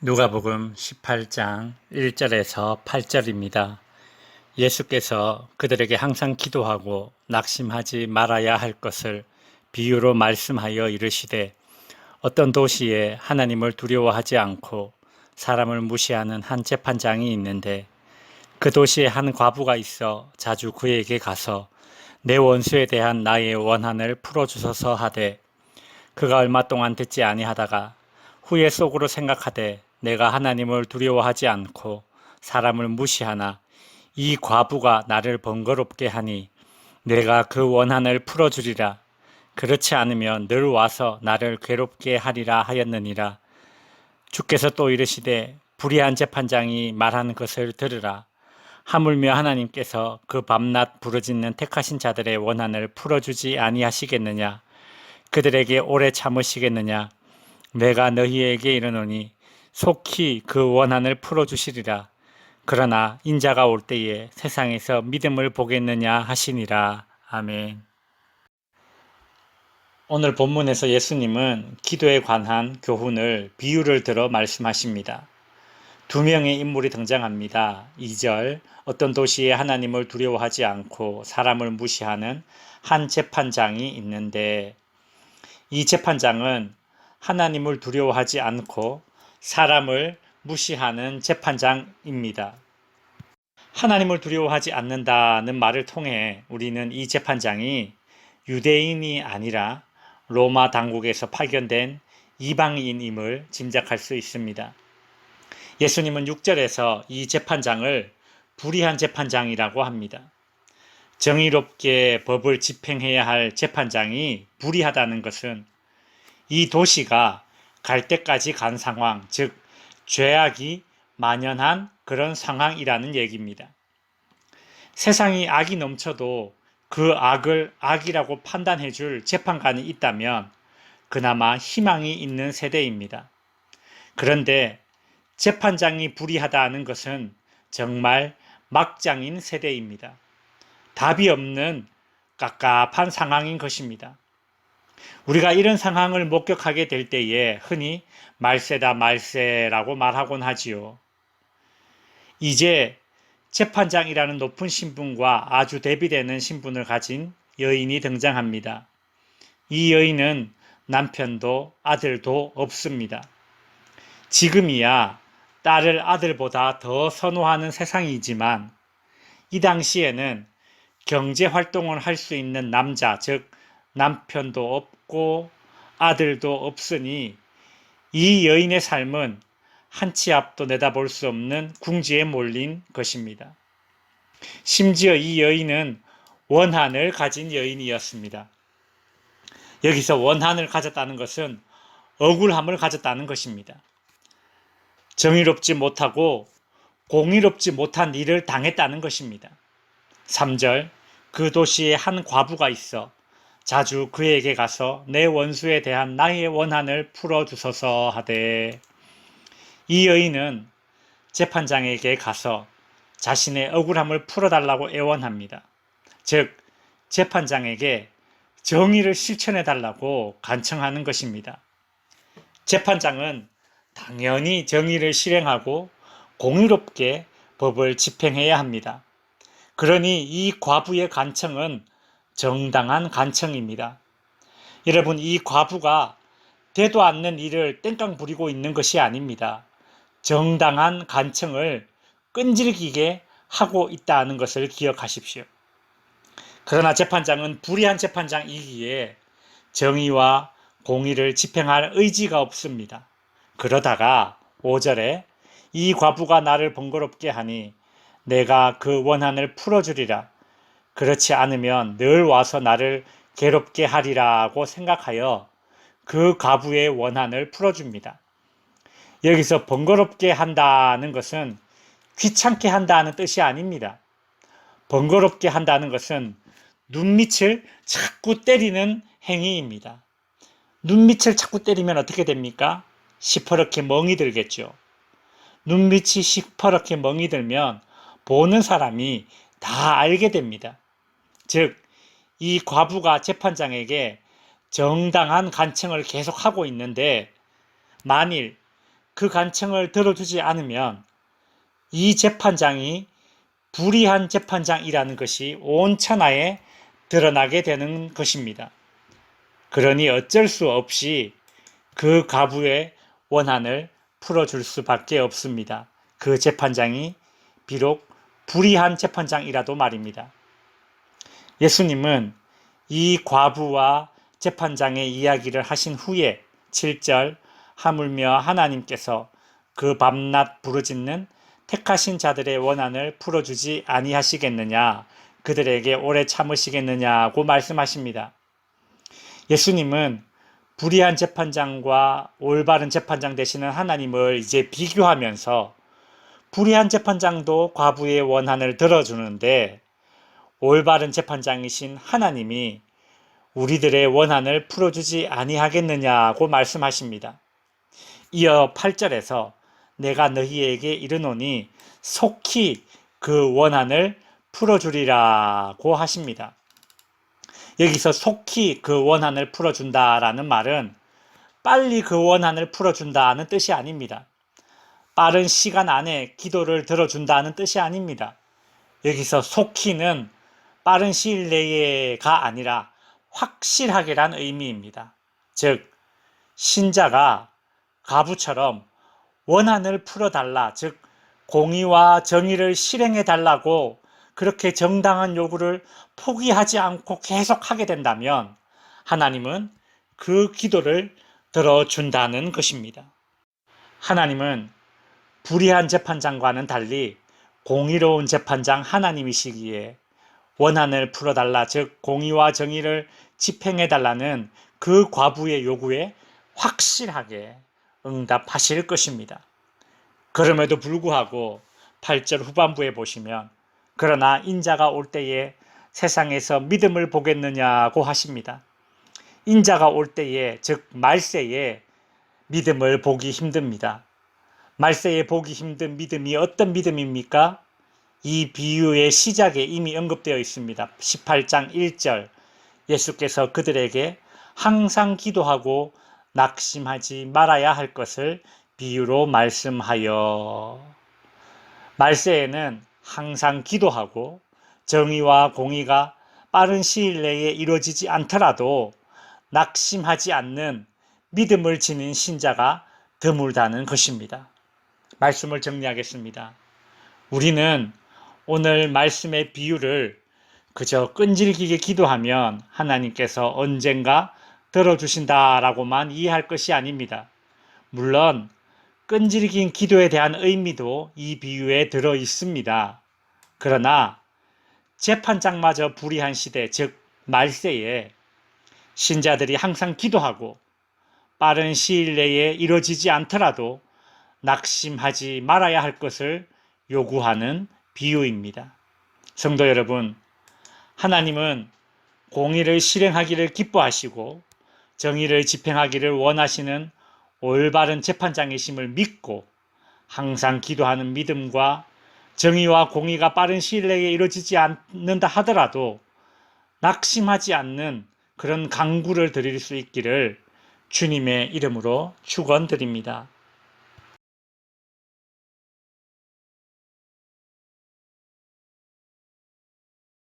누가복음 18장 1절에서 8절입니다. 예수께서 그들에게 항상 기도하고 낙심하지 말아야 할 것을 비유로 말씀하여 이르시되 어떤 도시에 하나님을 두려워하지 않고 사람을 무시하는 한 재판장이 있는데 그 도시에 한 과부가 있어 자주 그에게 가서 내 원수에 대한 나의 원한을 풀어주소서 하되 그가 얼마 동안 듣지 아니하다가 후에 속으로 생각하되 내가 하나님을 두려워하지 않고 사람을 무시하나 이 과부가 나를 번거롭게 하니 내가 그 원한을 풀어주리라. 그렇지 않으면 늘 와서 나를 괴롭게 하리라 하였느니라. 주께서 또 이르시되 불의한 재판장이 말하는 것을 들으라. 하물며 하나님께서 그 밤낮 부르짖는 택하신 자들의 원한을 풀어주지 아니하시겠느냐. 그들에게 오래 참으시겠느냐. 내가 너희에게 이르노니 속히 그 원한을 풀어주시리라. 그러나 인자가 올 때에 세상에서 믿음을 보겠느냐 하시니라. 아멘. 오늘 본문에서 예수님은 기도에 관한 교훈을 비유를 들어 말씀하십니다. 두 명의 인물이 등장합니다. 2절, 어떤 도시에 하나님을 두려워하지 않고 사람을 무시하는 한 재판장이 있는데 이 재판장은 하나님을 두려워하지 않고 사람을 무시하는 재판장입니다. 하나님을 두려워하지 않는다는 말을 통해 우리는 이 재판장이 유대인이 아니라 로마 당국에서 파견된 이방인임을 짐작할 수 있습니다. 예수님은 6절에서 이 재판장을 불의한 재판장이라고 합니다. 정의롭게 법을 집행해야 할 재판장이 불의하다는 것은 이 도시가 갈 때까지 간 상황, 즉 죄악이 만연한 그런 상황이라는 얘기입니다. 세상이 악이 넘쳐도 그 악을 악이라고 판단해 줄 재판관이 있다면 그나마 희망이 있는 세대입니다. 그런데 재판장이 불의하다는 것은 정말 막장인 세대입니다. 답이 없는 깝깝한 상황인 것입니다. 우리가 이런 상황을 목격하게 될 때에 흔히 말세다 말세라고 말하곤 하지요. 이제 재판장이라는 높은 신분과 아주 대비되는 신분을 가진 여인이 등장합니다. 이 여인은 남편도 아들도 없습니다. 지금이야 딸을 아들보다 더 선호하는 세상이지만 이 당시에는 경제 활동을 할 수 있는 남자, 즉 남편도 없고 아들도 없으니 이 여인의 삶은 한 치 앞도 내다볼 수 없는 궁지에 몰린 것입니다. 심지어 이 여인은 원한을 가진 여인이었습니다. 여기서 원한을 가졌다는 것은 억울함을 가졌다는 것입니다. 정의롭지 못하고 공의롭지 못한 일을 당했다는 것입니다. 3절, 그 도시에 한 과부가 있어 자주 그에게 가서 내 원수에 대한 나의 원한을 풀어주소서 하되, 이 여인은 재판장에게 가서 자신의 억울함을 풀어달라고 애원합니다. 즉 재판장에게 정의를 실천해달라고 간청하는 것입니다. 재판장은 당연히 정의를 실행하고 공의롭게 법을 집행해야 합니다. 그러니 이 과부의 간청은 정당한 간청입니다. 여러분, 이 과부가 되도 않는 일을 땡깡 부리고 있는 것이 아닙니다. 정당한 간청을 끈질기게 하고 있다는 것을 기억하십시오. 그러나 재판장은 불의한 재판장이기에 정의와 공의를 집행할 의지가 없습니다. 그러다가 5절에 이 과부가 나를 번거롭게 하니 내가 그 원한을 풀어주리라. 그렇지 않으면 늘 와서 나를 괴롭게 하리라고 생각하여 그 과부의 원한을 풀어줍니다. 여기서 번거롭게 한다는 것은 귀찮게 한다는 뜻이 아닙니다. 번거롭게 한다는 것은 눈밑을 자꾸 때리는 행위입니다. 눈밑을 자꾸 때리면 어떻게 됩니까? 시퍼렇게 멍이 들겠죠. 눈밑이 시퍼렇게 멍이 들면 보는 사람이 다 알게 됩니다. 즉, 이 과부가 재판장에게 정당한 간청을 계속하고 있는데 만일 그 간청을 들어주지 않으면 이 재판장이 불의한 재판장이라는 것이 온 천하에 드러나게 되는 것입니다. 그러니 어쩔 수 없이 그 과부의 원한을 풀어줄 수밖에 없습니다. 그 재판장이 비록 불의한 재판장이라도 말입니다. 예수님은 이 과부와 재판장의 이야기를 하신 후에 7절 하물며 하나님께서 그 밤낮 부르짖는 택하신 자들의 원한을 풀어주지 아니하시겠느냐, 그들에게 오래 참으시겠느냐고 말씀하십니다. 예수님은 불의한 재판장과 올바른 재판장 되시는 하나님을 이제 비교하면서 불의한 재판장도 과부의 원한을 들어주는데 올바른 재판장이신 하나님이 우리들의 원한을 풀어주지 아니하겠느냐고 말씀하십니다. 이어 8절에서 내가 너희에게 이르노니 속히 그 원한을 풀어주리라고 하십니다. 여기서 속히 그 원한을 풀어준다라는 말은 빨리 그 원한을 풀어준다는 뜻이 아닙니다. 빠른 시간 안에 기도를 들어준다는 뜻이 아닙니다. 여기서 속히는 빠른 시일 내에가 아니라 확실하게란 의미입니다. 즉 신자가 과부처럼 원한을 풀어달라, 즉 공의와 정의를 실행해달라고 그렇게 정당한 요구를 포기하지 않고 계속 하게 된다면 하나님은 그 기도를 들어준다는 것입니다. 하나님은 불의한 재판장과는 달리 공의로운 재판장 하나님이시기에 원한을 풀어달라, 즉 공의와 정의를 집행해달라는 그 과부의 요구에 확실하게 응답하실 것입니다. 그럼에도 불구하고 8절 후반부에 보시면 그러나 인자가 올 때에 세상에서 믿음을 보겠느냐고 하십니다. 인자가 올 때에, 즉 말세에 믿음을 보기 힘듭니다. 말세에 보기 힘든 믿음이 어떤 믿음입니까? 이 비유의 시작에 이미 언급되어 있습니다. 18장 1절 예수께서 그들에게 항상 기도하고 낙심하지 말아야 할 것을 비유로 말씀하여. 말세에는 항상 기도하고 정의와 공의가 빠른 시일 내에 이루어지지 않더라도 낙심하지 않는 믿음을 지닌 신자가 드물다는 것입니다. 말씀을 정리하겠습니다. 우리는 오늘 말씀의 비유를 그저 끈질기게 기도하면 하나님께서 언젠가 들어주신다라고만 이해할 것이 아닙니다. 물론 끈질긴 기도에 대한 의미도 이 비유에 들어 있습니다. 그러나 재판장마저 불의한 시대, 즉 말세에 신자들이 항상 기도하고 빠른 시일 내에 이루어지지 않더라도 낙심하지 말아야 할 것을 요구하는 비유입니다. 성도 여러분, 하나님은 공의를 실행하기를 기뻐하시고 정의를 집행하기를 원하시는 올바른 재판장이심을 믿고 항상 기도하는 믿음과 정의와 공의가 빠른 시일 내에 이루어지지 않는다 하더라도 낙심하지 않는 그런 간구를 드릴 수 있기를 주님의 이름으로 축원드립니다.